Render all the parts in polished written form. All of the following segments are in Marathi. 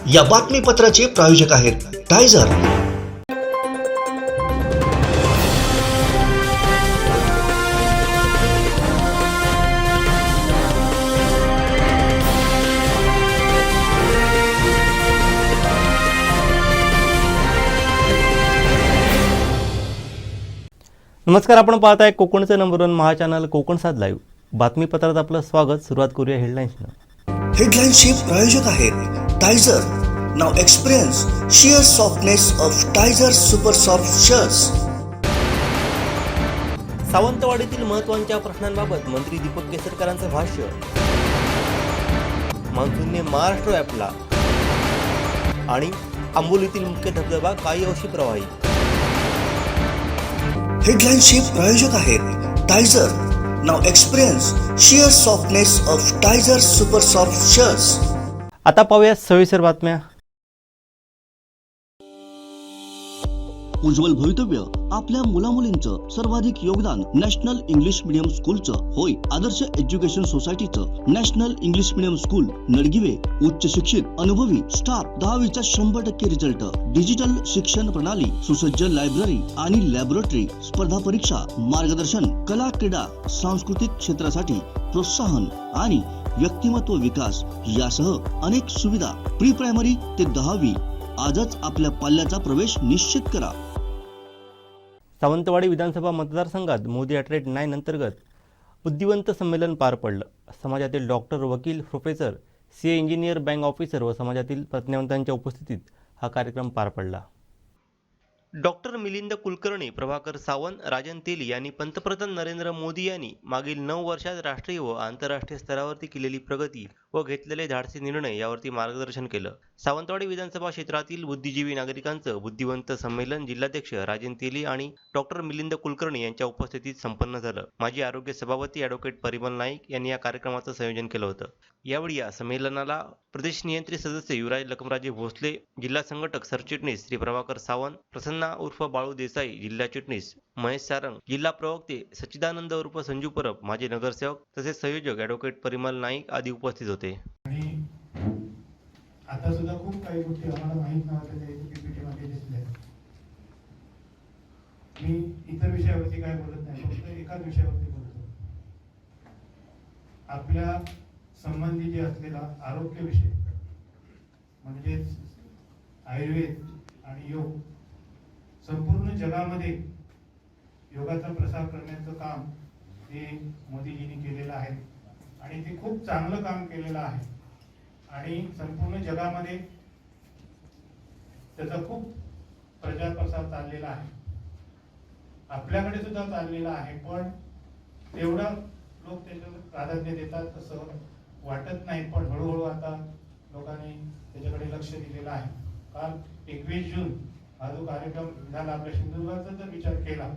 या बातमीपत्राचे प्रायोजक आहेत टायझर। नमस्कार, आपण पाहत आहे कोकणचं नंबर 1 महा चॅनल कोकण सात लाईव्ह। बातमीपत्रात आपलं स्वागत। सुरुवात करूया हेडलाईन्सनं। हेडलाईन्सचे प्रायोजक आहेत Tyzer. Now experience sheer softness of Tyzer super soft shirts. सावंतवाडीतील महत्त्वाच्या प्रश्नांबाबत मंत्री दीपक केसरकरांचं भाष्य। मान्सूनने महाराष्ट्र व्यापला आणि आंबोलीतील मुख्य धबधबा काही अंशी प्रवाही। हेडलाईन्सचे प्रायोजक आहेत Tyzer. Now experience sheer softness of Tyzer super soft shirts. आता पाहूया सविस्तर बातम्या। उज्ज्वल भवितव्य आपल्या मुलामुलींचं सर्वाधिक योगदान नॅशनल इंग्लिश मीडियम स्कूलचं होय। आदर्श एज्युकेशन सोसायटीचं national English medium school Nadgive उच्च शिक्षित अनुभवी स्टाफ 10वीचा 100% रिझल्ट, डिजिटल शिक्षण प्रणाली, सुसज्ज लायब्ररी आणि लॅबोरेटरी, स्पर्धा परीक्षा मार्गदर्शन, कला क्रीडा सांस्कृतिक क्षेत्रासाठी प्रोत्साहन आणि व्यक्तिमत्व विकास यासह अनेक सुविधा। प्री प्रायमरी ते 10वी आजच आपल्या पाल्याचा प्रवेश निश्चित करा। सावंतवाडी विधानसभा मतदारसंघात मोदी @9 अंतर्गत बुद्धिवंत संमेलन पार पडलं। समाजातील डॉक्टर, वकील, professor, CA, engineer, bank officer व समाजातील प्रज्ञावंतांच्या उपस्थितीत हा कार्यक्रम पार पडला। डॉक्टर मिलिंद कुलकर्णी, प्रभाकर सावंत, राजन तेली यांनी पंतप्रधान नरेंद्र मोदी यांनी मागील 9 वर्षात राष्ट्रीय व आंतरराष्ट्रीय स्तरावरती केलेली प्रगती व घेतलेले धाडसी निर्णय यावरती मार्गदर्शन केलं। सावंतवाडी विधानसभा क्षेत्रातील बुद्धिजीवी नागरिकांचं बुद्धिवंत संमेलन जिल्हाध्यक्ष राजन तेली आणि डॉक्टर मिलिंद कुलकर्णी यांच्या उपस्थितीत संपन्न झालं। माजी आरोग्य सभापती ॲडव्होकेट परिमल नाईक यांनी या कार्यक्रमाचं संयोजन केलं होतं। यावेळी या संमेलनाला प्रदेश नियंत्रित सदस्य युवराज लखमराजे भोसले, जिल्हा संघटक सरचिटणीस श्री प्रभाकर सावंत, प्रसन्ना उर्फ बाळू देसाई, जिल्हा चिटणीस महेश सारंग, जिल्हा प्रवक्ते सच्चिदानंद उर्फ संजू परब, माजी नगरसेवक तसेच संयोजक ॲडव्होकेट परिमल नाईक आदी उपस्थित होते। आणि आता सुद्धा खूप काही गोष्टी आम्हाला माहित नव्हत्या त्या PPT मध्ये दिसल्या। मी इतर विषयावरती काय बोलत नाही, फक्त एकाच विषयावरती बोलतो। आपल्या संबंधी जे असलेला आरोग्य विषय म्हणजेच आयुर्वेद आणि योग, संपूर्ण जगामध्ये योगाचा प्रसार करण्याचं काम हे मोदीजींनी केलेलं आहे आणि ते खूप चांगलं काम केलेलं आहे आणि संपूर्ण जगामध्ये त्याचा खूप प्रचार प्रसार चाललेला आहे। आपल्याकडे सुद्धा चाललेला आहे, पण तेवढा लोक त्याच्यावर प्राधान्य देतात असं वाटत नाही। पण हळूहळू आता लोकांनी त्याच्याकडे लक्ष दिलेलं आहे। काल 21 जून हा जो कार्यक्रम झाला, आपल्या सिंधुदुर्गाचा जर विचार केला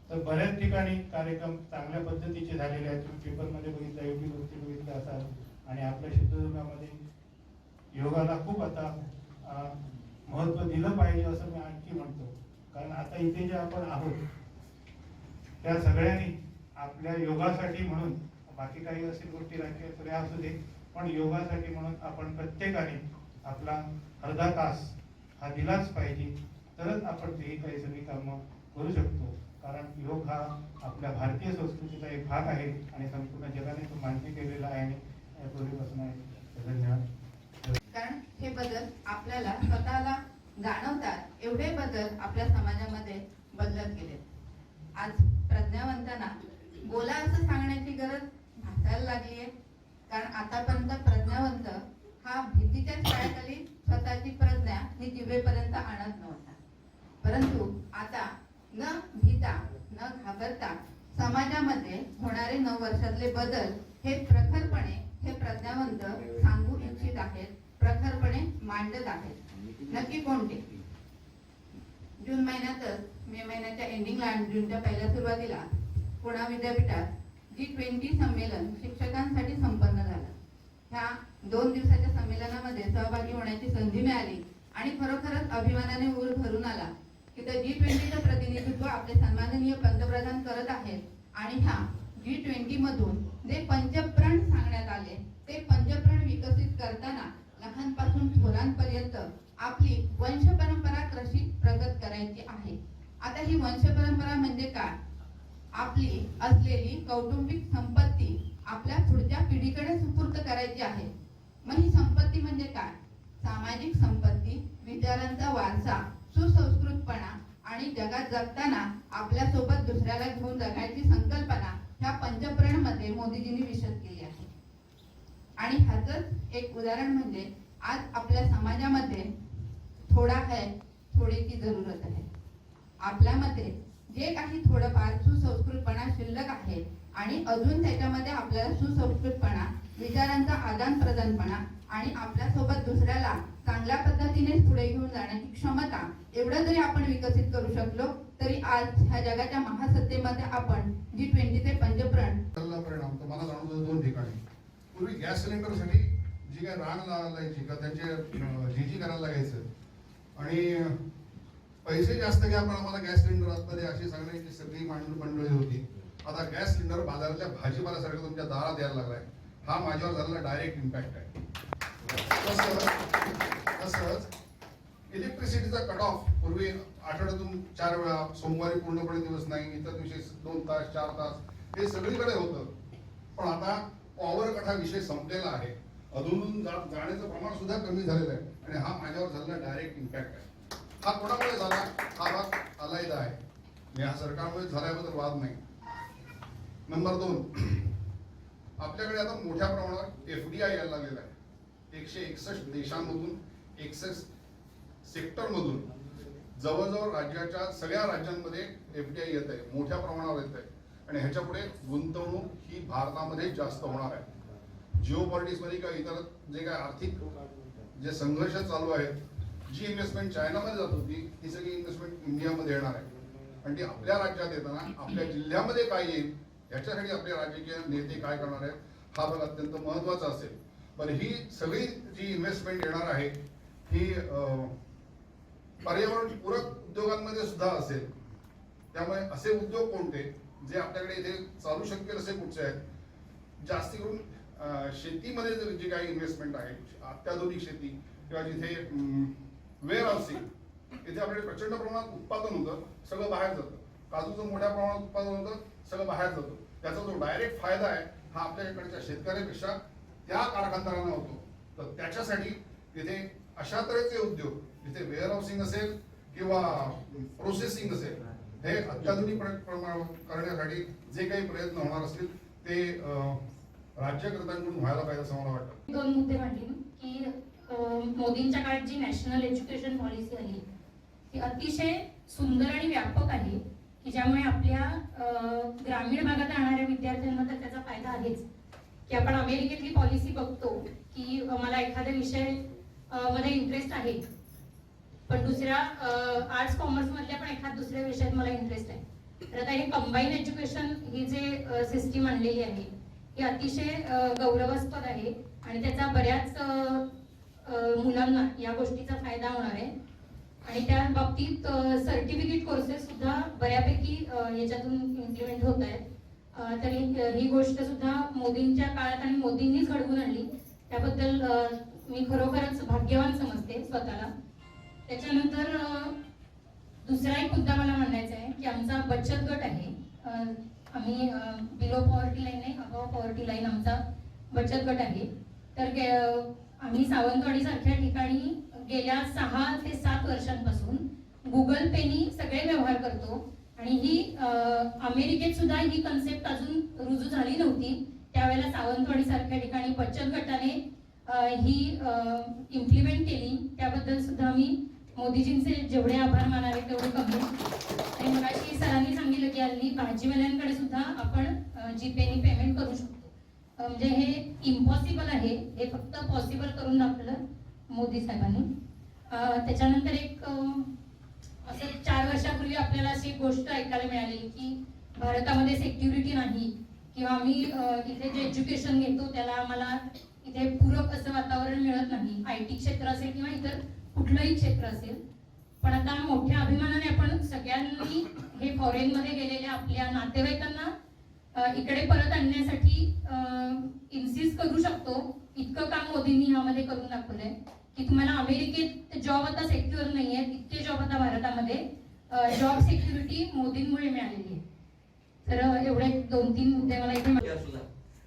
तर बऱ्याच ठिकाणी कार्यक्रम चांगल्या पद्धतीचे झालेले आहेत। तुम्ही पेपरमध्ये बघितलं, YouTube वरती बघितलं असाल। आणि आपल्या सिंधुदुर्गामध्ये योगाला खूप आता महत्त्व दिलं पाहिजे असं मी आणखी म्हणतो। कारण आता इथे जे आपण आहोत त्या सगळ्यांनी आपल्या योगासाठी म्हणून, बाकी काही असेल गोष्टी राजकीय सगळ्या असू दे, पण योगासाठी म्हणून आपण प्रत्येकाने आपला अर्धा तास हा दिलाच पाहिजे, तरच आपण ते काही सगळी कामं करू शकतो। कारण योग हा आपल्या भारतीय संस्कृतीचा एक भाग आहे आणि संपूर्ण जगाने तो मान्य केलेला आहे। धन्यवाद। कारण हे बदल आपल्याला स्वतःला जाणवतात, एवढे बदल आपल्या समाजामध्ये बदलत गेले। आज प्रज्ञावंतांना बोला असं सांगण्याची गरज भासायला लागली आहे। कारण आतापर्यंत प्रज्ञावंत हा भीतीच्या छायाखाली स्वतःची प्रज्ञा ही जिभेपर्यंत आणत नव्हता, परंतु आता न भीता न घाबरता समाजामध्ये होणारे 9 वर्षातले बदल हे प्रखरपणे हे प्रज्ञावंत सांगू इच्छित आहेत, प्रखरपणे मांडत आहेत। नक्की कोणते? जून महिन्यातच, मे महिन्याच्या एंडिंगला आणि जूनच्या पहिल्या सुरुवातीला पुणे विद्यापीठात G20 संमेलन शिक्षकांसाठी संपन्न झालं। ह्या 2 दिवसाच्या संमेलनामध्ये सहभागी होण्याची संधी मिळाली आणि खरोखरच अभिमानाने ऊर भरून आला की त्या G20चं प्रतिनिधित्व आपले सन्माननीय पंतप्रधान करत आहेत आणि ह्या G20 मधून जे पंचप्रण सांगण्यात आले ते पंचप्रण विकसित करताना लहान लहानपासून थोरांपर्यंत आपली वंश परंपरा कशी प्रगत करायची आहे. आता ही वंश परंपरा म्हणजे काय? आपली असलेली कौटुंबिक संपत्ती आपल्या पुढच्या पिढीकडे सुपूर्द करायची आहे. मग ही संपत्ती म्हणजे काय? सामाजिक संपत्ती, विचारांचा वारसा, सुसंस्कृतपणा आणि जगात जगताना आपल्या सोबत दुसऱ्याला घेऊन जगायची संकल्पना ह्या पंचप्रणमध्ये मोदीजींनी विशद केली आहे. आणि ह्याचंच एक उदाहरण म्हणजे आज आपल्या समाजामध्ये थोडा है थोडे की जरूरत आहे. आपल्यामध्ये जे काही थोडंफार सुसंस्कृतपणा शिल्लक आहे आणि अजून त्याच्यामध्ये आपल्याला सुसंस्कृतपणा, विचारांचा आदान प्रदानपणा आणि आपल्यासोबत दुसऱ्याला चांगल्या पद्धतीने पुढे घेऊन जाण्याची क्षमता एवढं जरी आपण विकसित करू शकलो तरी आज ह्या जगाच्या महासत्तेमध्ये आपण G20चे पंचप्रण परिणाम तुम्हाला जाणवतो 2 ठिकाणी. पूर्वी गॅस सिलेंडरसाठी जी काय रांग लागायची का त्यांचे जी करायला लागायचं आणि पैसे जास्त घ्या पण आम्हाला गॅस सिलेंडर आतमध्ये अशी सांगण्याची सगळी मंडळी होती. आता गॅस सिलेंडर बाजारातल्या भाजीपाल्यासारखं तुमच्या दारात यायला लागलाय. हा माझ्यावर झालेला डायरेक्ट इम्पॅक्ट आहे. तसंच इलेक्ट्रिसिटीचा कट ऑफ पूर्वी आठवड्यातून 4 वेळा, सोमवारी पूर्णपणे दिवस नाही, इतर दिवशी 2 तास 4 तास हे सगळीकडे होतं. पण आता पॉवर कट हा विषय संपलेला आहे. अधून जाण्याचं प्रमाण सुद्धा कमी झालेलं आहे आणि हा माझ्यावर झालेला डायरेक्ट इम्पॅक्ट आहे. हा कोणामुळे झाला? हा भाग अलायदा आहे. या सरकारमुळे झाल्याबद्दल वाद नाही. नंबर 2, आपल्याकडे आता मोठ्या प्रमाणावर FDI यायला लागलेला आहे. 161 देशांमधून 61 सेक्टरमधून जवळजवळ राज्याच्या सगळ्या राज्यांमध्ये FDI येत आहे, मोठ्या प्रमाणावर येत आहे आणि ह्याच्या पुढे गुंतवणूक ही भारतामध्ये जास्त होणार आहे. जिओ पॉलिटिक्समध्ये किंवा इतर जे काय आर्थिक जे संघर्ष चालू आहेत, जी इन्व्हेस्टमेंट चायनामध्ये जात होती ती सगळी इन्व्हेस्टमेंट इंडियामध्ये येणार आहे आणि ती आपल्या राज्यात येताना आपल्या जिल्ह्यामध्ये काय येईल याच्यासाठी आपले राजकीय नेते काय करणार आहेत हा भाग अत्यंत महत्वाचा असेल. पण ही सगळी जी इन्व्हेस्टमेंट येणार आहे ही पर्यावरण पूरक उद्योगांमध्ये सुद्धा असेल. त्यामुळे असे उद्योग कोणते जे आपल्याकडे इथे चालू शकेल असे कुठचे आहेत? जास्ती करून शेतीमध्ये जी काही इन्व्हेस्टमेंट आहे, अत्याधुनिक शेती किंवा जिथे वेअर हाऊसिंग, इथे आपल्याकडे प्रचंड प्रमाणात उत्पादन होतं, सगळं बाहेर जातं. काजूचं मोठ्या प्रमाणात उत्पादन होतं, सगळं बाहेर जातं. त्याचा जो डायरेक्ट फायदा आहे हा आपल्या इकडच्या शेतकऱ्यापेक्षा त्या कारखानदारांना होतो. तर त्याच्यासाठी तिथे अशा तऱ्हेचे उद्योग जिथे वेअर हाऊसिंग असेल किंवा प्रोसेसिंग असेल हे अत्याधुनिक करण्यासाठी जे काही प्रयत्न होणार असतील ते राज्यकर्त्यांकडून व्हायला पाहिजे असं मला वाटतं. 2 मुद्दे मांडले की मोदींच्या काळात जी नॅशनल एज्युकेशन पॉलिसी आली ती अतिशय सुंदर आणि व्यापक आहे की ज्यामुळे आपल्या ग्रामीण भागात राहणाऱ्या विद्यार्थ्यांना तर त्याचा फायदा आहेच. की आपण अमेरिकेतली पॉलिसी बघतो की मला एखाद्या विषय मध्ये इंटरेस्ट आहे पण दुसऱ्या आर्ट्स कॉमर्स मधल्या पण एखाद दुसऱ्या विषयात मला इंटरेस्ट आहे. तर आता हे कंबाईन एज्युकेशन ही जे सिस्टीम आणलेली आहे ही अतिशय गौरवास्पद आहे आणि त्याचा बऱ्याच मुलांना या गोष्टीचा फायदा होणार आहे. आणि त्या बाबतीत सर्टिफिकेट कोर्सेस सुद्धा बऱ्यापैकी याच्यातून इम्प्लिमेंट होत आहेत. तर ही गोष्ट सुद्धा मोदींच्या काळात आणि मोदींनीच घडवून आणली, त्याबद्दल मी खरोखरच भाग्यवान समजते स्वतःला. त्याच्यानंतर दुसरा एक मुद्दा मला म्हणायचा आहे की आमचा बचत गट आहे. आम्ही बिलो पॉवर्टी लाईन नाही, अबव पॉवर्टी लाईन आमचा बचत गट आहे. तर आम्ही सावंतवाडी सारख्या ठिकाणी गेल्या 6 ते 7 वर्षांपासून गुगल पेनी सगळे व्यवहार करतो आणि ही अमेरिकेत सुद्धा ही कन्सेप्ट अजून रुजू झाली नव्हती. त्यावेळेला सावंतवाडी सारख्या ठिकाणी बचत गटाने ही इम्प्लिमेंट केली. त्याबद्दल सुद्धा मी मोदीजींचे जेवढे आभार मानावे तेवढे कमी. आणि मगाशी सरांनी सांगितलं की हल्ली भाजीवाल्यांकडे सुद्धा आपण जीपेनी पेमेंट करू शकतो. म्हणजे हे इम्पॉसिबल आहे, हे फक्त पॉसिबल करून दाखवलं मोदी साहेबांनी. त्याच्यानंतर एक असं 4 वर्षापूर्वी आपल्याला अशी गोष्ट ऐकायला मिळाली की भारतामध्ये सिक्युरिटी नाही किंवा आम्ही इथे जे एज्युकेशन घेतो त्याला आम्हाला इथे पूरक असं वातावरण मिळत नाही. IT क्षेत्र असेल किंवा इतर कुठलंही क्षेत्र असेल. पण आता मोठ्या अभिमानाने आपण सगळ्यांनी हे फॉरेनमध्ये गेलेल्या आपल्या नातेवाईकांना इकडे परत आणण्यासाठी इन्सिस्ट करू शकतो. इतकं काम मोदींनी यामध्ये करून दाखवलंय. की तुम्हाला अमेरिकेत जॉब आता सेक्युअर नाही आहे, इतके जॉब आता भारतामध्ये जॉब सिक्युरिटी मोदींमुळे मिळालेली आहे. तर एवढे 2-3 मुद्दे मला इथे.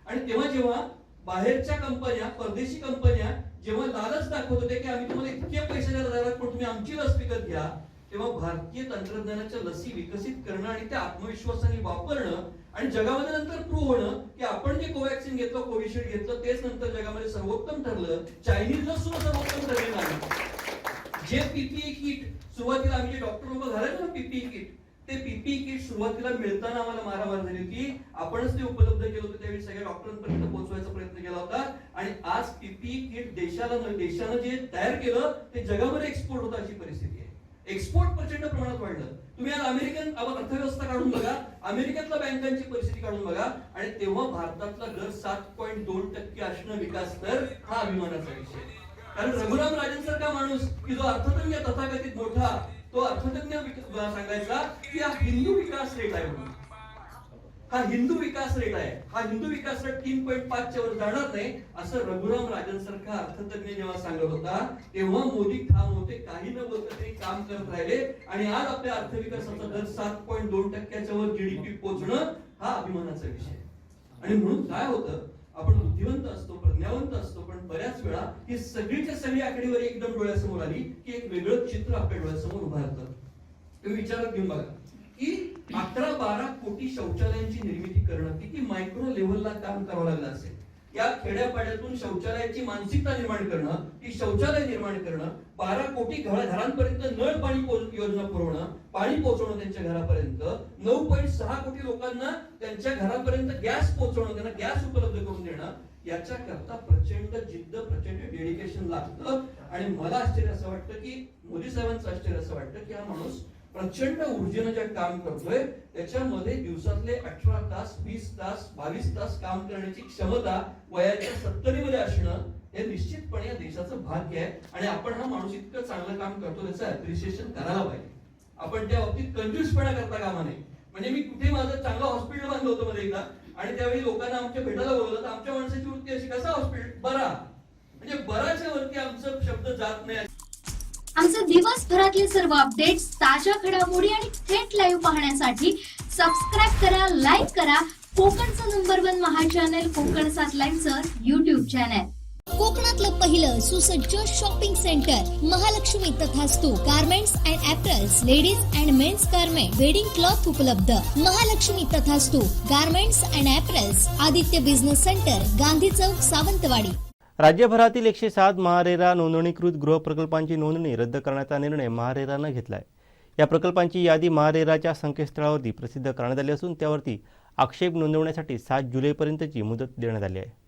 आणि तेव्हा जेव्हा बाहेरच्या कंपन्या, परदेशी कंपन्या जेव्हा लालच दाखवत होते की आम्ही तुम्हाला इतके पैसे देणार पण तुम्ही आमची लस विकत घ्या, तेव्हा भारतीय तंत्रज्ञानाच्या लसी विकसित करणं आणि त्या आत्मविश्वासाने वापरणं आणि जगामध्ये नंतर प्रूव्ह होणं की आपण जे कोवॅक्सिन घेतलं, कोविशिल्ड घेतलं, तेच नंतर जगामध्ये सर्वोत्तम ठरलं. चायनीज लस सुद्धा सर्वोत्तम ठरलेलं आहे. जे पीपीई किट सुरुवातीला आम्ही जे डॉक्टर लोक घालायचो ना पीपीई किट, ते पीपीई किट सुरुवातीला मिळताना आम्हाला मारामार झाली होती. आपणच ते उपलब्ध केलं होतं, त्यावेळी सगळ्या डॉक्टरांपर्यंत पोहोचवायचा प्रयत्न केला होता. आणि आज पीपीई किट देशानं जे तयार केलं ते जगामध्ये एक्सपोर्ट होतं अशी परिस्थिती आहे. एक्सपोर्ट प्रचंड प्रमाणात वाढलं. तुम्ही आज अमेरिकन अर्थव्यवस्था काढून बघा, अमेरिकेतल्या बँकांची परिस्थिती काढून बघा, आणि तेव्हा भारतातला दर 7.2% असणं विकास दर हा अभिमानाचा विषय. कारण रघुराम राजनसारखा माणूस की जो अर्थतज्ञ तथाकथित मोठा, तो अर्थतज्ञ सांगायचा की हा हिंदू विकास रेट आहे म्हणून. हा हिंदू विकास रेट आहे, हा हिंदू विकास रेट 3.5 वर जाणार नाही असं रघुराम राजनसारखा अर्थतज्ञ जेव्हा सांगत होता, तेव्हा मोदी ठाम होते, काही न बोलता ते काम करत राहिले. आणि आज आपल्या अर्थविकासाचा दर 7.2% वर जीडीपी पोहोचणं हा अभिमानाचा विषय. आणि म्हणून काय होतं, आपण बुद्धिवंत असतो, प्रज्ञावंत असतो, पण बऱ्याच वेळा ही सगळीच्या सगळी आकडेवारी एकदम डोळ्यासमोर आली की एक वेगळं चित्र आपल्या डोळ्यासमोर उभारतं. तुम्ही विचारात घेऊन बघा की 11-12 कोटी शौचालयांची निर्मिती करणं किती मायक्रो लेव्हलला काम करावं लागलं असेल. या खेड्यापाड्यातून शौचालयाची मानसिकता निर्माण करणं, ती शौचालय निर्माण करणं, 12 कोटी घरांपर्यंत नळ पाणी योजना पुरवणं, पाणी पोहोचवणं त्यांच्या घरापर्यंत, 9.6 कोटी लोकांना त्यांच्या घरापर्यंत गॅस पोहोचवणं, त्यांना गॅस उपलब्ध करून देणं, याच्या करता प्रचंड जिद्द, प्रचंड डेडिकेशन लागतं. आणि मला आश्चर्य असं वाटतं की मोदी साहेबांचं आश्चर्य असं वाटतं की हा माणूस प्रचंड ऊर्जेनं जे काम करतोय त्याच्यामध्ये दिवसातले 18 तास, 20 तास, 22 तास काम करण्याची क्षमता वयाच्या 70 मध्ये असणं हे निश्चितपणे या देशाचं भाग्य आहे. आणि आपण हा माणूस इतकं चांगलं काम करतो त्याचं अप्रिशिएशन करायला पाहिजे. आपण त्या बाबतीत कंजूसपणा करता कामा नये. म्हणजे मी कुठे माझं चांगलं हॉस्पिटल बांधलं होतं मध्ये एकदा, आणि त्यावेळी लोकांना आमच्या भेटायला बोलवलं तर आमच्या माणसाची वृत्ती अशी, कसा हॉस्पिटल, बरा, म्हणजे बराच्या वरती आमचं शब्द जात नाही. आमचे दिवसभरातले सर्व अपडेट्स, ताज्या घडामोडी आणि थेट लाईव्ह पाहण्यासाठी सबस्क्राईब करा, लाईक करा कोकणचं नंबर 1 महा चॅनल कोकण 7 लाईव्हचं YouTube चॅनल. कोकणातलं पहिलं सुसज्ज shopping centre Mahalakshmi Tathastu garments and apparels, ladies and men's garment, wedding cloth उपलब्ध. Mahalakshmi Tathastu garments and apparels, Aditya business centre, Gandhi Chowk, Sawantwadi. राज्यभरातील 107 महारेरा नोंदणीकृत गृहप्रकल्पांची नोंदणी रद्द करण्याचा निर्णय महारेरानं घेतला आहे. या प्रकल्पांची यादी महारेराच्या संकेतस्थळावरती प्रसिद्ध करण्यात आली असून त्यावरती आक्षेप नोंदवण्यासाठी 7 जुलैपर्यंतची मुदत देण्यात आली आहे.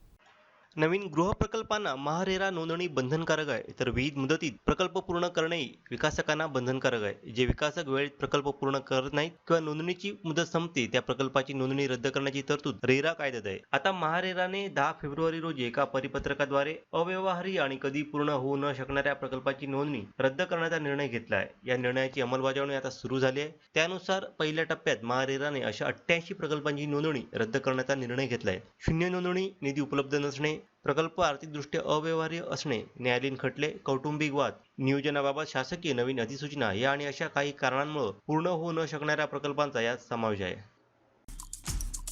नवीन गृहप्रकल्पांना महारेरा नोंदणी बंधनकारक आहे, तर विहित मुदतीत प्रकल्प पूर्ण करणेही विकासकांना बंधनकारक आहे. जे विकासक वेळेत प्रकल्प पूर्ण करत नाहीत किंवा नोंदणीची मुदत संपते त्या प्रकल्पाची नोंदणी रद्द करण्याची तरतूद रेरा कायद्यात आहे. आता महारेराने 10 फेब्रुवारी रोजी एका परिपत्रकाद्वारे अव्यवहारी आणि कधी पूर्ण होऊ न शकणाऱ्या प्रकल्पाची नोंदणी रद्द करण्याचा निर्णय घेतला आहे. या निर्णयाची अंमलबजावणी आता सुरू झाली आहे. त्यानुसार पहिल्या टप्प्यात महारेराने अशा 88 प्रकल्पांची नोंदणी रद्द करण्याचा निर्णय घेतला आहे. शून्य नोंदणी, निधी उपलब्ध नसणे, प्रकल्प आर्थिकदृष्ट्या अव्यवहार्य असणे, न्यायालयीन खटले, कौटुंबिक वाद, नियोजनाबाबत शासकीय नवीन अधिसूचना या आणि अशा काही कारणांमुळे पूर्ण होऊ न शकणाऱ्या प्रकल्पांचा यात समावेश आहे.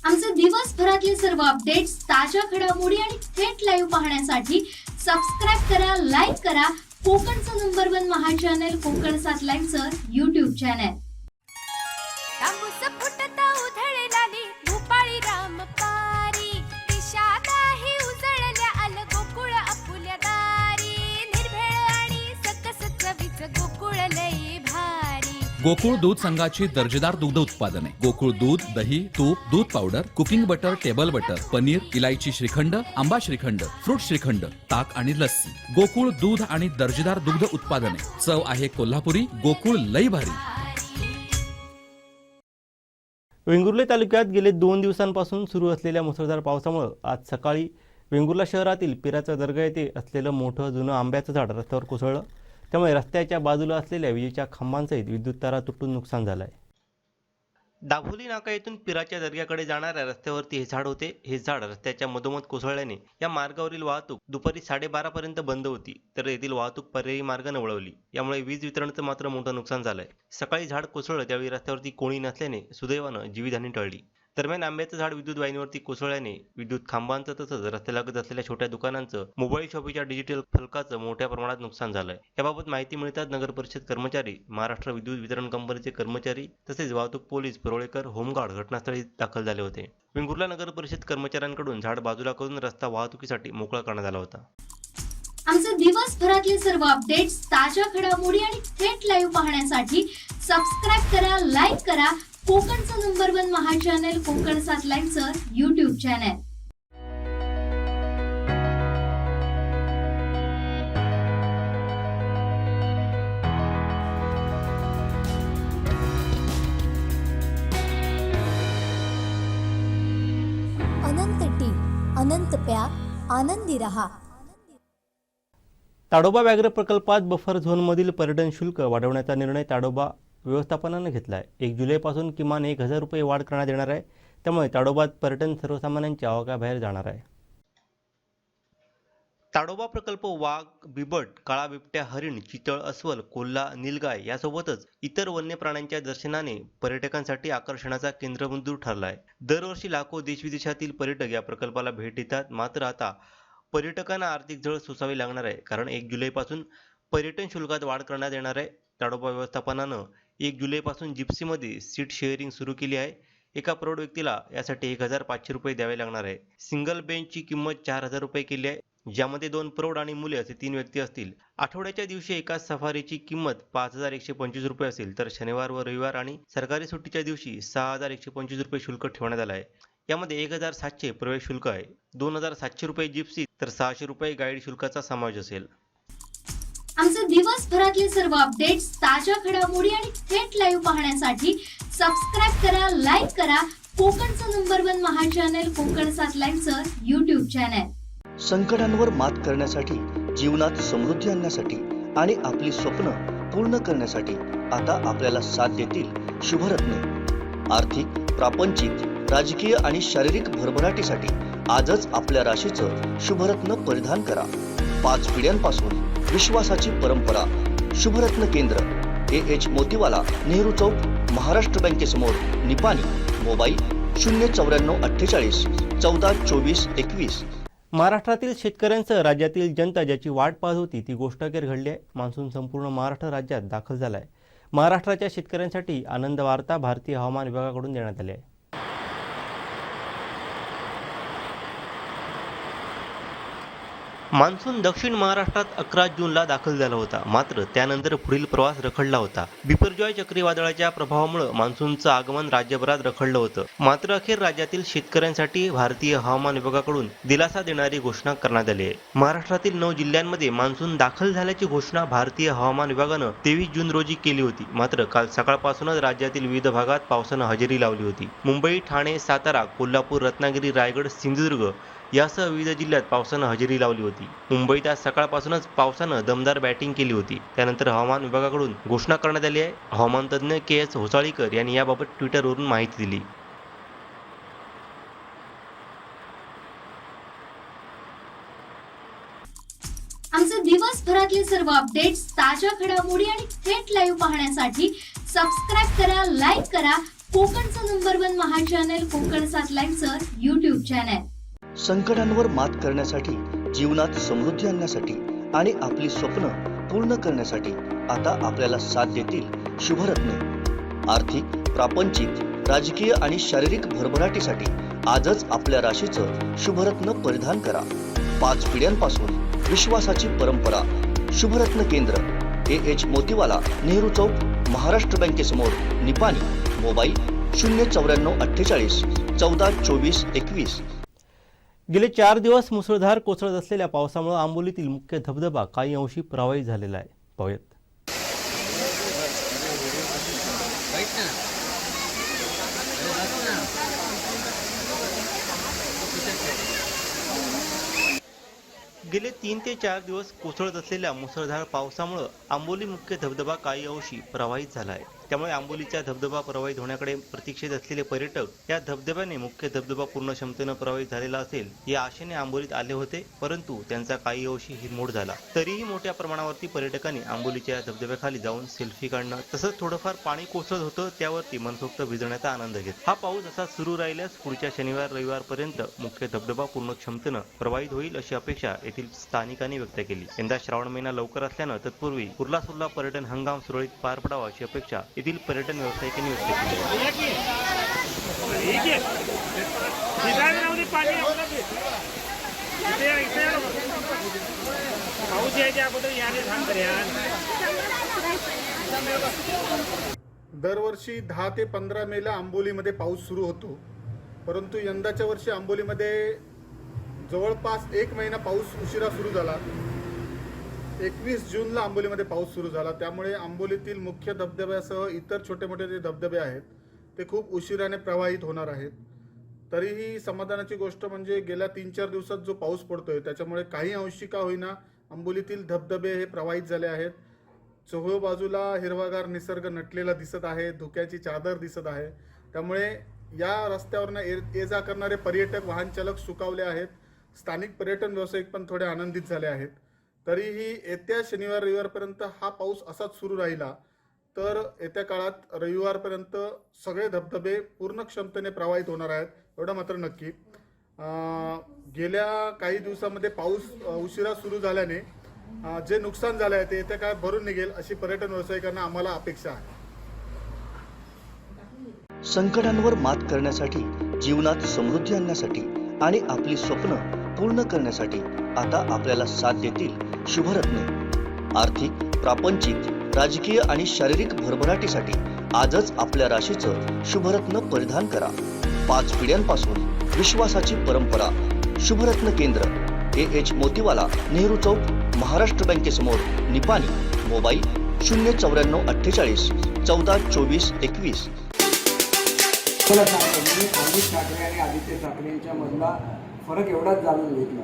आमचे दिवसभरातले सर्व अपडेट्स, ताज्या घडामोडी आणि थेट लाईव्ह पाहण्यासाठी सबस्क्राईब करा, लाईक करा कोकणचं नंबर 1 महा चॅनल कोकण 7 लाईव्हचं YouTube चॅनल. गोकुळ दूध संघाची दर्जेदार दुग्ध उत्पादने, गोकुळ दूध, दही, तूप, दूध powder, cooking butter, table butter, paneer, इलायची श्रीखंड, आंबा श्रीखंड, फ्रूट श्रीखंड, ताक आणि लस्सी. गोकुळ दूध आणि दर्जेदार दुग्ध उत्पादने. चव आहे कोल्हापुरी. गोकुळ लई भारी. वेंगुर्ले तालुक्यात गेले 2 दिवसांपासून सुरू असलेल्या मुसळधार पावसामुळे आज सकाळी वेंगुर्ला शहरातील पिराचा दर्गा येथे असलेलं मोठं जुनं आंब्याचं झाड रस्त्यावर कोसळलं. त्यामुळे रस्त्याच्या बाजूला असलेल्या विजेच्या खांबांसहित विद्युत तारा तुटून नुकसान झालं आहे. दाभोली नाका येथून पिराच्या दर्ग्याकडे जाणाऱ्या रस्त्यावरती हे झाड होते. हे झाड रस्त्याच्या मधोमध कोसळल्याने या मार्गावरील वाहतूक दुपारी 12:30 पर्यंत बंद होती, तर येथील वाहतूक पर्यायी मार्गाने वळवली. यामुळे वीज वितरणाचं मात्र मोठं नुकसान झालंय. सकाळी झाड कोसळलं त्यावेळी रस्त्यावरती कोणी नसल्याने सुदैवानं जीवितहानी टळली. दरम्यान आंब्याचं झाड विद्युत वाहिनीवरती कोसळल्याने विद्युत खांबांचं तसंच रस्त्यालगत असलेल्या छोट्या दुकानांचं, मोबाईल शॉपीच्या डिजिटल फलकाचं मोठ्या प्रमाणात नुकसान झालंय. याबाबत माहिती मिळताच नगर परिषद कर्मचारी, महाराष्ट्र विद्युत वितरण कंपनीचे कर्मचारी तसेच वाहतूक पोलीस, परोळेकर, होमगार्ड घटनास्थळी दाखल झाले होते. वेंगुर्ला नगर परिषद कर्मचाऱ्यांकडून झाड बाजूला करून रस्ता वाहतुकीसाठी मोकळा करण्यात आला होता. आमचे दिवसभरातले सर्व अपडेट्स, ताज्या घडामोडी आणि थेट लाईव्ह पाहण्यासाठी सबस्क्राईब करा, लाईक करा कोकणचं नंबर 1 महा चॅनल कोकण 7 लाईव्हचं YouTube चॅनल. अनंत टी, अनंत प्या, आनंदी रहा. ताडोबा व्याघ्र प्रकल्पात बफर झोनमधील पर्यटन शुल्क वाढवण्याचा निर्णय ताडोबा व्यवस्थापनानं घेतला आहे. 1 जुलैपासून किमान 1,000 रुपये वाढ करण्यात येणार आहे. त्यामुळे ताडोबात पर्यटन सर्वसामान्यांच्या आवाक्याबाहेर जाणार आहे. ताडोबा प्रकल्प वाघ, बिबट, काळा बिबट्या, हरिण, चितळ, अस्वल, कोल्हा, नीलगाय यासोबतच इतर वन्य प्राण्यांच्या दर्शनाने पर्यटकांसाठी आकर्षणाचा केंद्रबिंदू ठरला आहे. दरवर्षी लाखो देशविदेशातील पर्यटक या प्रकल्पाला भेट देतात. मात्र आता पर्यटकांना आर्थिक झळ सोसावी लागणार आहे, कारण 1 जुलैपासून पर्यटन शुल्कात वाढ करण्यात येणार आहे. ताडोबा व्यवस्थापनानं 1 जुलैपासून जिप्सीमध्ये सीट शेअरिंग सुरू केली आहे. एका प्रौढ व्यक्तीला यासाठी 1,500 रुपये द्यावे लागणार आहे. सिंगल बेंचची किंमत 4,000 रुपये केली आहे, ज्यामध्ये 2 प्रौढ आणि मुले असे 3 व्यक्ती असतील. आठवड्याच्या दिवशी एका सफारीची किंमत 5,125 रुपये असेल, तर शनिवार व रविवार आणि सरकारी सुट्टीच्या दिवशी 6,125 रुपये शुल्क ठेवण्यात आलं आहे. यामध्ये 1,700 प्रवेश शुल्क आहे, 2,700 रुपये जिप्सी तर 600 रुपये गाईड शुल्काचा समावेश असेल. आमचे दिवसभरातले सर्व अपडेट्स, ताज्या घडामोडी आणि थेट लाईव्ह पाहण्यासाठी सबस्क्राईब करा, लाईक करा कोकणचं नंबर 1 महा चॅनल कोकण 7 लाईव्हचं YouTube चॅनल. संकटांवर मात करण्यासाठी, जीवनात समृद्धी आणण्यासाठी आणि आपली स्वप्न पूर्ण करण्यासाठी आता आपल्याला साथ देतील शुभरत्न. आर्थिक, प्रापंचिक, राजकीय आणि शारीरिक भरभराटीसाठी आजच आपल्या राशीचं शुभरत्न परिधान करा. 5 पिढ्यांपासून विश्वासाची परंपरा. शुभरत्न केंद्र, AH मोतीवाला, नेहरू चौक, महाराष्ट्र बँकेसमोर, निपाणी. मोबाईल 09448 14 24 21. महाराष्ट्रातील शेतकऱ्यांसह राज्यातील जनता ज्याची वाट पाहत होती ती गोष्ट अखेर घडली आहे. मान्सून संपूर्ण महाराष्ट्र राज्यात दाखल झाला आहे. महाराष्ट्राच्या शेतकऱ्यांसाठी आनंद वार्ता भारतीय हवामान विभागाकडून देण्यात आली आहे. मान्सून दक्षिण महाराष्ट्रात 11 जूनला दाखल झाला होता. मात्र त्यानंतर पुढील प्रवास रखडला होता. बिपरजॉय चक्रीवादळाच्या प्रभावामुळे मान्सूनचं आगमन राज्यभरात रखडलं होतं. मात्र अखेर राज्यातील शेतकऱ्यांसाठी भारतीय हवामान विभागाकडून दिलासा देणारी घोषणा करण्यात आली आहे. महाराष्ट्रातील 9 जिल्ह्यांमध्ये मान्सून दाखल झाल्याची घोषणा भारतीय हवामान विभागानं 23 जून रोजी केली होती. मात्र काल सकाळपासूनच राज्यातील विविध भागात पावसानं हजेरी लावली होती. मुंबई, ठाणे, सातारा, कोल्हापूर, रत्नागिरी, रायगड, सिंधुदुर्ग यासह विविध जिल्ह्यात पावसानं हजेरी लावली होती. मुंबईत आज सकाळपासूनच पावसानं दमदार बॅटिंग केली होती. त्यानंतर हवामान विभागाकडून घोषणा करण्यात आली आहे. हवामान तज्ज्ञ KS होसाळीकर यांनी याबाबत ट्विटरवरून माहिती दिली. आमचे दिवसभरातले सर्व अपडेट्स, ताज्या घडामोडी आणि थेट लाईव्ह पाहण्यासाठी सबस्क्राईब करा, लाईक करा कोकणचं नंबर 1 महा चॅनल कोकण 7 लाईव्हचं YouTube चॅनल. संकटांवर मात करण्यासाठी, जीवनात समृद्धी आणण्यासाठी आणि आपली स्वप्न पूर्ण करण्यासाठी आता आपल्याला साथ देतील शुभरत्न. आर्थिक, प्रापंचिक, राजकीय आणि शारीरिक भरभराटीसाठी आजच आपल्या राशीचं शुभरत्न परिधान करा. 5 पिढ्यांपासून विश्वासाची परंपरा. शुभरत्न केंद्र, AH मोतीवाला, नेहरू चौक, महाराष्ट्र बँकेसमोर, निपाणी. मोबाईल 09448 14 24 21. गेले 4 दिवस मुसळधार कोसळत असलेल्या पावसामुळे आंबोलीतील मुख्य धबधबा काही अंशी प्रवाहित झालेला आहे. पाहूयात. गेले 3 ते 4 दिवस कोसळत असलेल्या मुसळधार पावसामुळे आंबोली मुख्य धबधबा काही अंशी प्रवाहित झाला आहे. त्यामुळे आंबोलीचा धबधबा प्रवाहित होण्याकडे प्रतीक्षेत असलेले पर्यटक या धबधब्याने मुख्य धबधबा पूर्ण क्षमतेनं प्रवाहित झालेला असेल या आशेने आंबोलीत आले होते, परंतु त्यांचा काही अंशी हिरमोड झाला. तरीही मोठ्या प्रमाणावरती पर्यटकांनी आंबोलीच्या धबधब्याखाली जाऊन सेल्फी काढणं तसंच थोडंफार पाणी कोसळत होतं त्यावरती मनसोक्त भिजण्याचा आनंद घेत. हा पाऊस असा सुरू राहिल्यास पुढच्या शनिवार रविवारपर्यंत मुख्य धबधबा पूर्ण क्षमतेनं प्रवाहित होईल अशी अपेक्षा येथील स्थानिकांनी व्यक्त केली. यंदा श्रावण महिना लवकर असल्यानं तत्पूर्वी कुर्ला पर्यटन हंगाम सुरळीत पार पडावा अशी अपेक्षा येथील पर्यटन व्यावसायिकांनी व्यक्त केली. दरवर्षी 10 ते 15 मेला आंबोलीमध्ये पाऊस सुरू होतो, परंतु यंदाच्या वर्षी आंबोलीमध्ये जवळपास 1 महिना पाऊस उशिरा सुरू झाला. 21 जूनला आंबोलीमध्ये पाऊस सुरू झाला. त्यामुळे आंबोलीतील मुख्य धबधब्यासह इतर छोटे मोठे जे धबधबे आहेत ते खूप उशिराने प्रवाहित होणार आहेत. तरीही समाधानाची गोष्ट म्हणजे गेल्या 3-4 दिवसात जो पाऊस पडतोय त्याच्यामुळे काही अंशी का होईना आंबोलीतील धबधबे हे प्रवाहित झाले आहेत. चोहो बाजूला हिरवागार निसर्ग नटलेला दिसत आहे, धुक्याची चादर दिसत आहे. त्यामुळे या रस्त्यावरनं ये जा करणारे पर्यटक, वाहन चालक सुखावले आहेत. स्थानिक पर्यटन व्यावसायिक पण थोडे आनंदित झाले आहेत. तरीही येत्या शनिवार रविवारपर्यंत हा पाऊस असाच सुरू राहिला तर येत्या काळात रविवारपर्यंत सगळे धबधबे पूर्ण क्षमतेने प्रवाहित होणार आहेत, एवढं मात्र नक्की. गेल्या काही दिवसामध्ये पाऊस उशिरा सुरू झाल्याने जे नुकसान झाले आहे ते येत्या काळात भरून निघेल अशी पर्यटन व्यावसायिकांना आम्हाला अपेक्षा आहे. संकटांवर मात करण्यासाठी, जीवनात समृद्धी आणण्यासाठी आणि आपली स्वप्न पूर्ण करण्यासाठी आता आपल्याला साथ देतील शुभरत्न. आर्थिक, प्रापंचिक, राजकीय आणि शारीरिक भरभराटीसाठी आजच आपल्या राशीचं शुभरत्न परिधान करा. 5 पिढ्यांपासून विश्वासाची परंपरा. शुभरत्न केंद्र, AH मोतीवाला, नेहरू चौक, महाराष्ट्र बँकेसमोर, निपाणी. मोबाईल 09448 14 24 21. मला सांगतो मी अमित ठाकरे आणि आदित्य ठाकरेंच्या मधला फरक एवढाच जाणून घेतला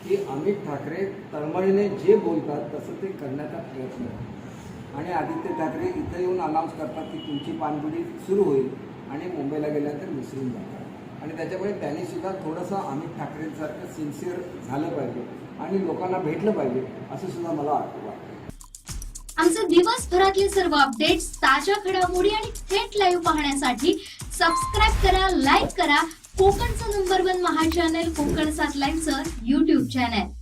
की अमित ठाकरे तळमळीने जे बोलतात तसं ते करण्याचा प्रयत्न करतात आणि आदित्य ठाकरे इथं येऊन अनाऊन्स करतात की तुमची पानबुडी सुरू होईल आणि मुंबईला गेल्यानंतर विसरून जातात. आणि त्याच्यामुळे त्यांनीसुद्धा थोडंसं अमित ठाकरेंसारखं सिन्सिअर झालं पाहिजे आणि लोकांना भेटलं पाहिजे असं सुद्धा मला वाटतं. आमचे दिवसभरातले सर्व अपडेट्स, ताज्या घडामोडी आणि थेट लाईव्ह पाहण्यासाठी सबस्क्राईब करा, लाईक करा कोकणचं नंबर 1 महा चॅनल कोकण 7 लाईव्हचं YouTube चॅनल.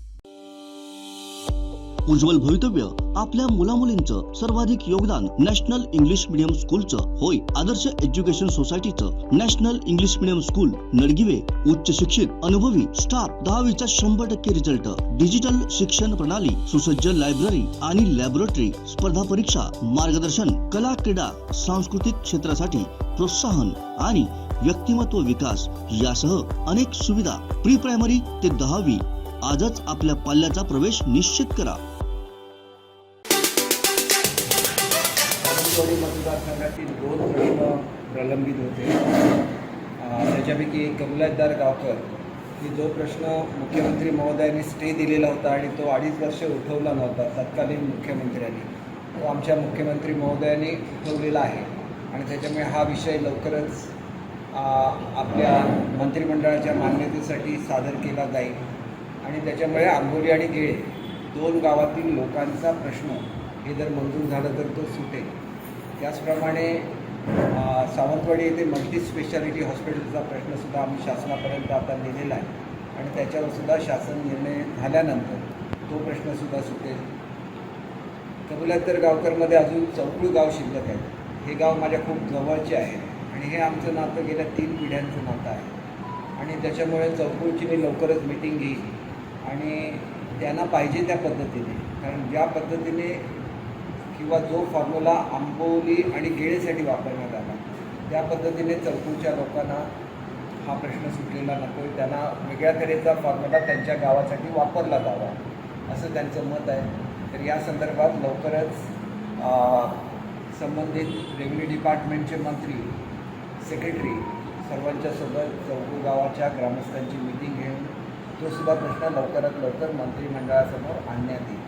उज्ज्वल भवितव्य आपल्या मुलामुलींचं सर्वाधिक योगदान नॅशनल इंग्लिश मीडियम स्कूलचं होय. आदर्श एज्युकेशन सोसायटीचं national English medium school Nadgive. उच्च शिक्षित, अनुभवी स्टाफ, 10वीचा 100% रिझल्ट, डिजिटल शिक्षण प्रणाली, सुसज्ज लायब्ररी आणि लॅबोरेटरी, स्पर्धा परीक्षा, मार्गदर्शन, कला, क्रीडा, सांस्कृतिक क्षेत्रासाठी प्रोत्साहन आणि व्यक्तिमत्व विकास यासह अनेक सुविधा. प्री प्रायमरी ते 10वी आजच आपल्या पाल्याचा प्रवेश निश्चित करा. सावंतवाडी मतदारसंघातील 2 प्रश्न प्रलंबित होते. त्याच्यापैकी एक कमलादार गावकर की जो प्रश्न मुख्यमंत्री महोदयांनी स्टे दिलेला होता आणि तो 2.5 वर्ष उठवला नव्हता तत्कालीन मुख्यमंत्र्यांनी, तो आमच्या मुख्यमंत्री महोदयांनी उठवलेला आहे आणि त्याच्यामुळे हा विषय लवकरच आपल्या मंत्रिमंडळाच्या मान्यतेसाठी सादर केला जाईल आणि त्याच्यामुळे आंबोली आणि गेळे 2 गावातील लोकांचा प्रश्न हे जर मंजूर झालं तर तो सुटेल. त्याचप्रमाणे सावंतवाडी येथे मल्टी स्पेशालिटी हॉस्पिटलचा प्रश्नसुद्धा आम्ही शासनापर्यंत आता नेलेला आहे आणि त्याच्यावरसुद्धा शासन निर्णय झाल्यानंतर तो प्रश्नसुद्धा सुटेल. कबुलातर गावकरमध्ये अजून चौकुळ गाव शिल्लक आहे. हे गाव माझ्या खूप जवळचे आहे आणि हे आमचं नातं गेल्या 3 पिढ्यांचं नातं आहे आणि त्याच्यामुळे चौकुळची मी लवकरच मीटिंग घेईन आणि त्यांना पाहिजे त्या पद्धतीने, कारण ज्या पद्धतीने किंवा जो फॉर्म्युला आंबोली आणि गेळेसाठी वापरण्यात आला त्या पद्धतीने चौकुळच्या लोकांना हा प्रश्न सुटलेला नको, त्यांना वेगळ्या तऱ्हेचा फॉर्म्युला त्यांच्या गावासाठी वापरला जावा असं त्यांचं मत आहे. तर या संदर्भात लवकरच संबंधित रेव्हेन्यू डिपार्टमेंटचे मंत्री, सेक्रेटरी सर्वांच्या सोबत चौकुळ गावाच्या ग्रामस्थांची मीटिंग घेऊन तो सुद्धा प्रश्न लवकरात लवकर मंत्रिमंडळासमोर आणण्यात येईल.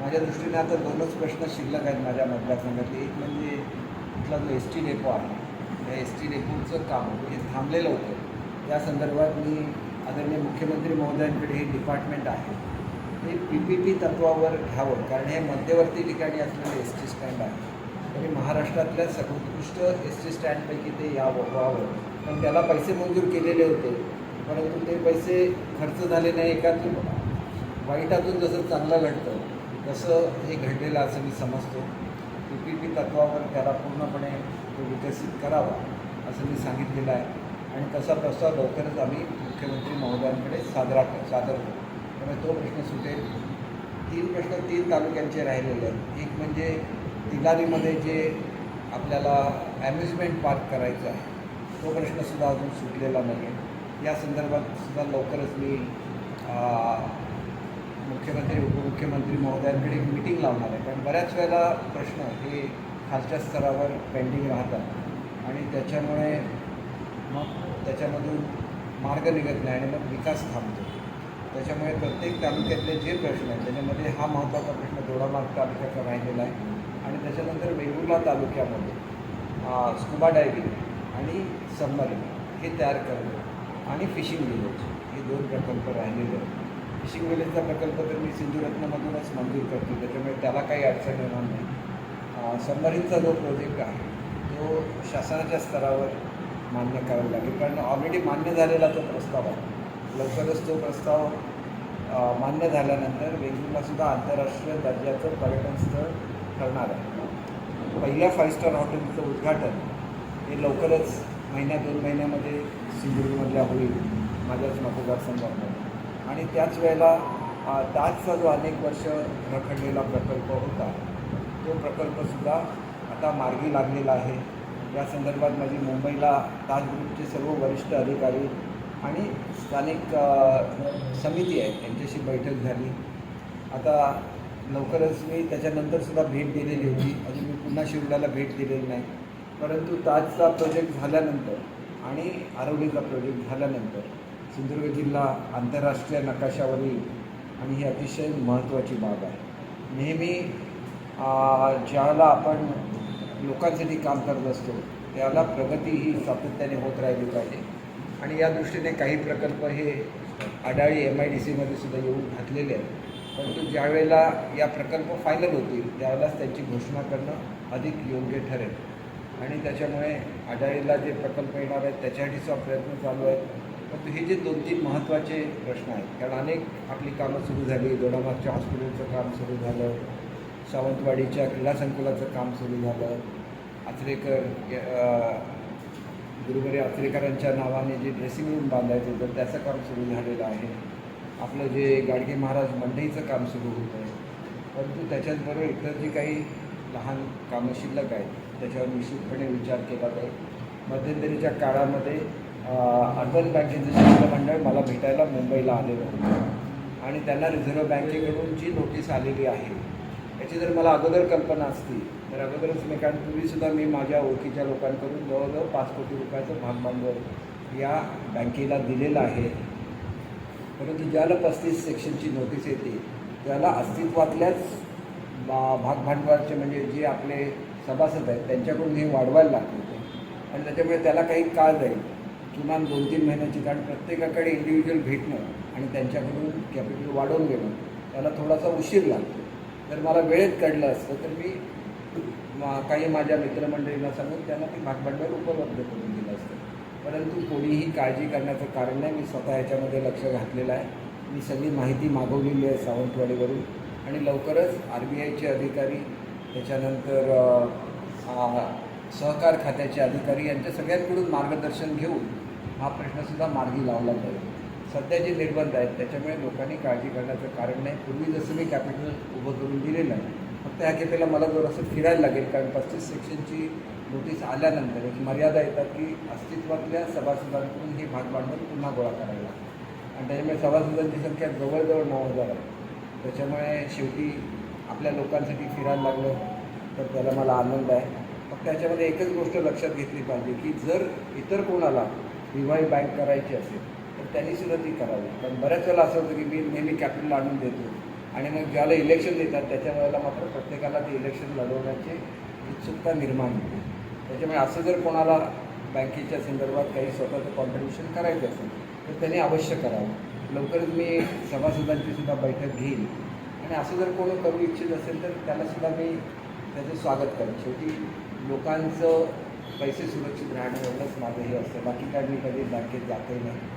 माझ्या दृष्टीने आता 2च प्रश्न शिल्लक आहेत माझ्या मतदारसंघातले. एक म्हणजे इथला जो एस टी डेपो आहे त्या एस टी डेपोचं काम हे थांबलेलं होतं. या संदर्भात मी आदरणीय मुख्यमंत्री महोदयांकडे हे डिपार्टमेंट आहे ते PPP तत्वावर घ्यावं, कारण हे मध्यवर्ती ठिकाणी असलेलं एस टी स्टँड आहे. तरी महाराष्ट्रातल्या सर्वोत्कृष्ट एस टी स्टँडपैकी ते व्हावं, पण त्याला पैसे मंजूर केलेले होते, परंतु ते पैसे खर्च झाले नाही. एकातून वाईटातून जसं चांगलं घडतं तसं हे घडलेलं असं मी समजतो. PPP तत्वावर त्याला पूर्णपणे तो विकसित करावा असं मी सांगितलेलं आहे आणि तसा प्रस्ताव लवकरच आम्ही मुख्यमंत्री महोदयांकडे सादर करू. त्यामुळे तो प्रश्न सुटेल. 3 प्रश्न 3 तालुक्यांचे राहिलेले आहेत. एक म्हणजे तिलारीमध्ये जे आपल्याला ॲम्युजमेंट पार्क करायचं आहे तो प्रश्नसुद्धा अजून सुटलेला नाही आहे. या संदर्भात सुद्धा लवकरच मी मुख्यमंत्री उपमुख्यमंत्री महोदयांकडे एक मीटिंग लावणार आहे, कारण बऱ्याच वेळेला प्रश्न हे खालच्या स्तरावर पेंडिंग राहतात आणि त्याच्यामुळे मग त्याच्यामधून मार्ग निघत नाही आणि मग विकास थांबतो. त्याच्यामुळे प्रत्येक तालुक्यातले जे प्रश्न आहेत त्याच्यामध्ये हा महत्त्वाचा प्रश्न दोडामार्ग तालुक्याचा राहिलेला आहे आणि त्याच्यानंतर वेंगुर्ला तालुक्यामध्ये स्कुबा डायव्हिंग आणि सबमरीन हे तयार करणं आणि फिशिंग विलेज हे 2 प्रकल्प राहिलेले आहेत. फिशिंग विलेजचा प्रकल्प तर मी सिंधुरत्नमधूनच मंजूर करतो, त्याच्यामुळे त्याला काही अडचण येणार नाही. सबमरीनचा जो प्रोजेक्ट आहे तो शासनाच्या स्तरावर मान्य करावा लागेल, कारण ऑलरेडी मान्य झालेला तो प्रस्ताव आहे. लवकरच तो प्रस्ताव मान्य झाल्यानंतर वेंगुर्लासुद्धा आंतरराष्ट्रीय दर्जाचं पर्यटन स्थळ ठरणार आहे. पहिल्या 5 स्टार हॉटेलचं उद्घाटन हे लवकरच 1-2 महिन्यामध्ये सिंधुदुर्गमधल्या होईल माझ्याच मतदारसंघामध्ये. आणि त्याच वेळेला ताजचा जो अनेक वर्ष रखडलेला प्रकल्प होता तो प्रकल्पसुद्धा आता मार्गी लागलेला आहे. या संदर्भात माझी मुंबईला ताज ग्रुपचे सर्व वरिष्ठ अधिकारी आणि स्थानिक समिती आहे त्यांच्याशी बैठक झाली. आता लवकरच मी त्याच्यानंतरसुद्धा भेट दिलेली होती. अजून मी पुन्हा शिवलाला भेट दिलेली नाही, परंतु ताजचा प्रोजेक्ट झाल्यानंतर आणि आरवलीचा प्रोजेक्ट झाल्यानंतर सिंधुदुर्ग जिल्हा आंतरराष्ट्रीय नकाशावर येईल आणि ही अतिशय महत्त्वाची बाब आहे. नेहमी ज्यावेळेला आपण लोकांसाठी काम करत असतो त्यावेळेला प्रगती ही सातत्याने होत राहिली पाहिजे आणि या दृष्टीने काही प्रकल्प हे आडाळी MIDCमध्ये सुद्धा येऊन घातलेले आहेत. परंतु ज्यावेळेला या प्रकल्प फायनल होतील त्यावेळेलाच त्यांची घोषणा करणं अधिक योग्य ठरेल आणि त्याच्यामुळे आडाळीला जे प्रकल्प येणार आहेत त्याच्यासाठीचा प्रयत्न चालू आहेत. परंतु हे जे 2-3 महत्त्वाचे प्रश्न आहेत, कारण अनेक आपली कामं सुरू झाली. दोडामार्गच्या हॉस्पिटलचं काम सुरू झालं, सावंतवाडीच्या क्रीडा संकुलाचं काम सुरू झालं, गुरुवारी आचरेकरांच्या नावाने जे ड्रेसिंग रूम बांधायचं होतं त्याचं काम सुरू झालेलं आहे. आपलं जे गाडगे महाराज मंडईचं काम सुरू होतं आहे. परंतु त्याच्याचबरोबर इतर जी काही लहान कामं शिल्लक आहेत त्याच्यावर निश्चितपणे विचार केला जाईल. मध्यंतरीच्या काळामध्ये अर्बन बँकेचं शिष्टमंडळ मला भेटायला मुंबईला आलेलं होतं आणि त्यांना रिझर्व्ह बँकेकडून जी नोटीस आलेली आहे याची जर मला अगोदर कल्पना असती तर अगोदरच मी, कारण पूर्वीसुद्धा मी माझ्या ओळखीच्या लोकांकडून जवळजवळ 5 कोटी रुपयाचं भागभांडवल या बँकेला दिलेलं आहे. परंतु ज्याला 35 सेक्शनची नोटीस येते त्याला अस्तित्वातल्याच भागभांडवलाचे म्हणजे जे आपले सभासद आहेत त्यांच्याकडून हे वाढवायला लागते आणि त्याच्यामुळे त्याला काही काळ जाईल, किमान 2-3 महिन्याची, कारण प्रत्येकाकडे इंडिव्हिज्युअल भेटणं आणि त्यांच्याकडून कॅपिटल वाढवून घेणं त्याला थोडासा उशीर लागतो. जर मला वेळेत कळलं असतं तर मी काही माझ्या मित्रमंडळींना सांगून त्यांना ते भागभांडवल उपलब्ध करून दिलं असतं. परंतु कोणीही काळजी करण्याचं कारण नाही. मी स्वतः ह्याच्यामध्ये लक्ष घातलेलं आहे. मी सगळी माहिती मागवलेली आहे सावंतवाडीवरून आणि लवकरच RBIचे अधिकारी, त्याच्यानंतर सहकार खात्याचे अधिकारी यांच्या सगळ्यांकडून मार्गदर्शन घेऊन हा प्रश्नसुद्धा मार्गी लावला जाईल. सध्या जे निर्बंध आहेत त्याच्यामुळे लोकांनी काळजी करण्याचं कारण नाही. पूर्वी जसं मी कॅपिटल उभं करून दिलेलं आहे, फक्त ह्या खेपेला मला जरासं फिरायला लागेल, कारण 35 सेक्शनची नोटीस आल्यानंतर एक मर्यादा येतात की अस्तित्वातल्या सभासदांकडून हे भागभांडवल पुन्हा गोळा करायला लागतं आणि त्याच्यामुळे सभासदांची संख्या जवळजवळ 9,000 आहे. त्याच्यामुळे शेवटी आपल्या लोकांसाठी फिरायला लागलं तर त्याला मला आनंद आहे. फक्त त्याच्यामध्ये एकच गोष्ट लक्षात घेतली पाहिजे की जर इतर कोणाला रिवाईव्ह बँक करायची असेल तर त्यांनीसुद्धा ती करावी. कारण बऱ्याच वेळेला असं होतं की मी नेहमी कॅपिटल आणून देतो आणि मग ज्याला इलेक्शन देतात त्याच्या वेळेला मात्र प्रत्येकाला ते इलेक्शन लढवण्याची उत्सुकता निर्माण होते. त्याच्यामुळे असं जर कोणाला बँकेच्या संदर्भात काही स्वतःचं कॉन्ट्रिब्युशन करायचं असेल तर त्यांनी अवश्य करावं. लवकरच मी सभासदांची सुद्धा बैठक घेईल आणि असं जर कोणी करू इच्छित असेल तर त्यालासुद्धा मी त्याचं स्वागत करेन. शेवटी लोकांचं पैसे सुरक्षित राहणं एवढंच माझं हे असतं. बाकी काय मी कधी बँकेत जातही नाही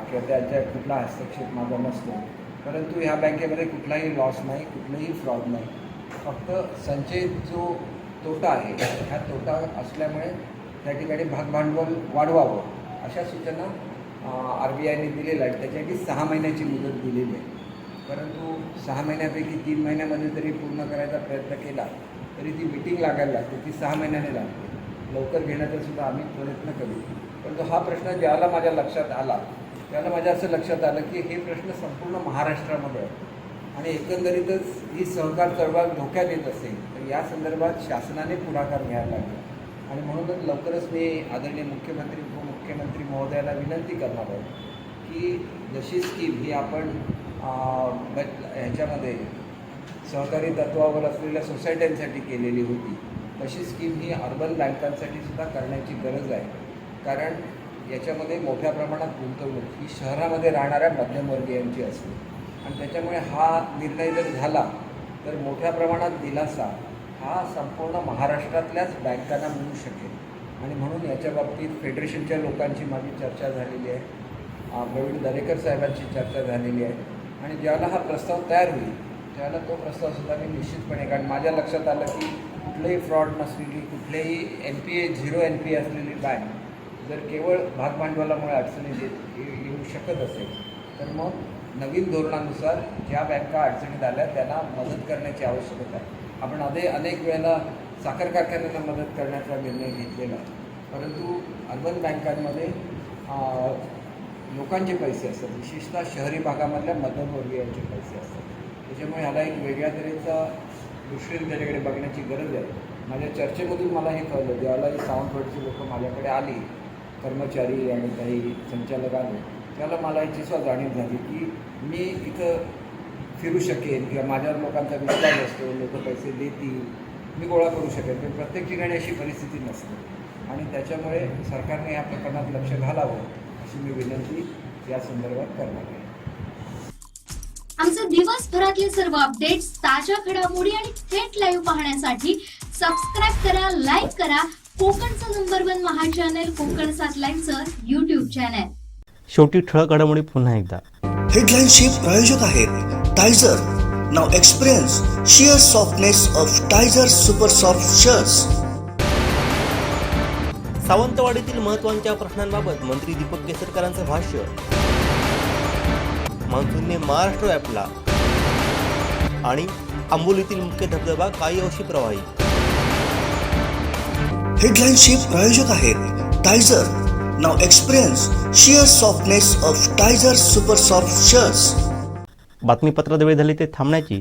किंवा त्यांच्या कुठला हस्तक्षेप माझा नसतो. परंतु ह्या बँकेमध्ये कुठलाही लॉस नाही, कुठलंही फ्रॉड नाही. फक्त संचयित जो तोटा आहे ह्या तोटा असल्यामुळे त्या ठिकाणी भागभांडवल वाढवावं अशा सूचना RBIने दिलेल्या आहेत. त्याच्यासाठी 6 महिन्याची मुदत दिलेली आहे. परंतु 6 महिन्यापैकी 3 महिन्यामध्ये जरी पूर्ण करायचा प्रयत्न केला तरी ती मीटिंग लागायला लागते, ती 6 महिन्याने लागते. लवकर घेण्याचा सुद्धा आम्ही प्रयत्न करू. परंतु हा प्रश्न ज्याला माझ्या लक्षात आला त्याला माझ्या असं लक्षात आलं की हे प्रश्न संपूर्ण महाराष्ट्रामध्ये आहेत आणि एकंदरीतच ही सहकार चळवळ धोक्यात येत असेल तर या संदर्भात शासनाने पुढाकार घ्यायला लागला आणि म्हणूनच लवकरच मी आदरणीय मुख्यमंत्री उपमुख्यमंत्री महोदयाला विनंती करणार आहे की जशी स्कीम ही आपण ह्याच्यामध्ये सहकारी तत्वावर असलेल्या सोसायट्यांसाठी केलेली होती तशी स्कीम ही अर्बन बँकांसाठी सुद्धा करण्याची गरज आहे. कारण याच्यामध्ये मोठ्या प्रमाणात गुंतवणूक ही शहरामध्ये राहणाऱ्या मध्यमवर्गीयांची असते आणि त्याच्यामुळे हा निर्णय जर झाला तर मोठ्या प्रमाणात दिलासा हा संपूर्ण महाराष्ट्रातल्याच बँकांना मिळू शकेल आणि म्हणून याच्या बाबतीत फेडरेशनच्या लोकांची माझी चर्चा झालेली आहे, प्रवीण दरेकर साहेबांची चर्चा झालेली आहे आणि ज्यावेळेला हा प्रस्ताव तयार होईल त्यावेळेला तो प्रस्तावसुद्धा मी निश्चितपणे, कारण माझ्या लक्षात आलं की कुठलंही फ्रॉड नसलेली, कुठलेही NPA 0 NPA असलेली बँक जर केवळ भागभांडवलामुळे अडचणीत येऊ शकत असेल तर मग नवीन धोरणानुसार ज्या बँका अडचणीत आल्या त्यांना मदत करण्याची आवश्यकता आहे. आपण अनेक वेळेला साखर कारखान्यांना मदत करण्याचा निर्णय घेतलेला आहे, परंतु अर्बन बँकांमध्ये लोकांचे पैसे असतात, विशेषतः शहरी भागामधल्या मध्यमवर्गीयांचे पैसे असतात. त्याच्यामुळे ह्याला एक वेगळ्या तऱ्हेचा दृष्टीने त्याच्याकडे बघण्याची गरज आहे. माझ्या चर्चेमधून मला हे कळलं, ज्यावेळेला सावंतवाडीची लोकं माझ्याकडे आली, कर्मचारी आणि काही संचालक आले, त्याला मला याची सुद्धा जाणीव झाली की मी इथं फिरू शकेन किंवा माझ्यावर लोकांचा विश्वास असतो, लोक पैसे देतील, मी गोळा करू शकेन. पण प्रत्येक ठिकाणी अशी परिस्थिती नसते आणि त्याच्यामुळे सरकारने या प्रकरणात लक्ष घालावं अशी मी विनंती या संदर्भात करणार आहे. आमचे दिवसभरातले सर्व अपडेट्स, ताज्या घडामोडी आणि थेट लाईव्ह पाहण्यासाठी सबस्क्राईब करा, लाईक करा कोकणचं नंबर 1 महा चॅनल कोकण 7 लाईनचं YouTube चॅनल. शेवटी ठळक घडामोडी पुन्हा एकदा. हेडलाईनचे प्रायोजक आहेत Tyzer. Now experience sheer softness of Tyzer super soft shirts. सावंतवाडीतील महत्त्वाच्या प्रश्नांबाबत मंत्री दीपक केसरकरांचं भाष्य. मान्सूनने महाराष्ट्र व्यापला आणि आंबोलीतील मुख्य धबधबा काही अंशी प्रवाही. हेडलाईनचे प्रायोजक आहेत Tyzer. Now experience sheer softness of Tyzer super soft shirts. बातमीपत्रात वेळ झाली ते थांबण्याची.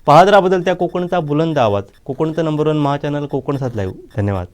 पाहत राहा बदलत्या कोकणचा बुलंद आवाज. कोकणचं नंबर 1 महा चॅनल कोकण 7 लाईव्ह. धन्यवाद.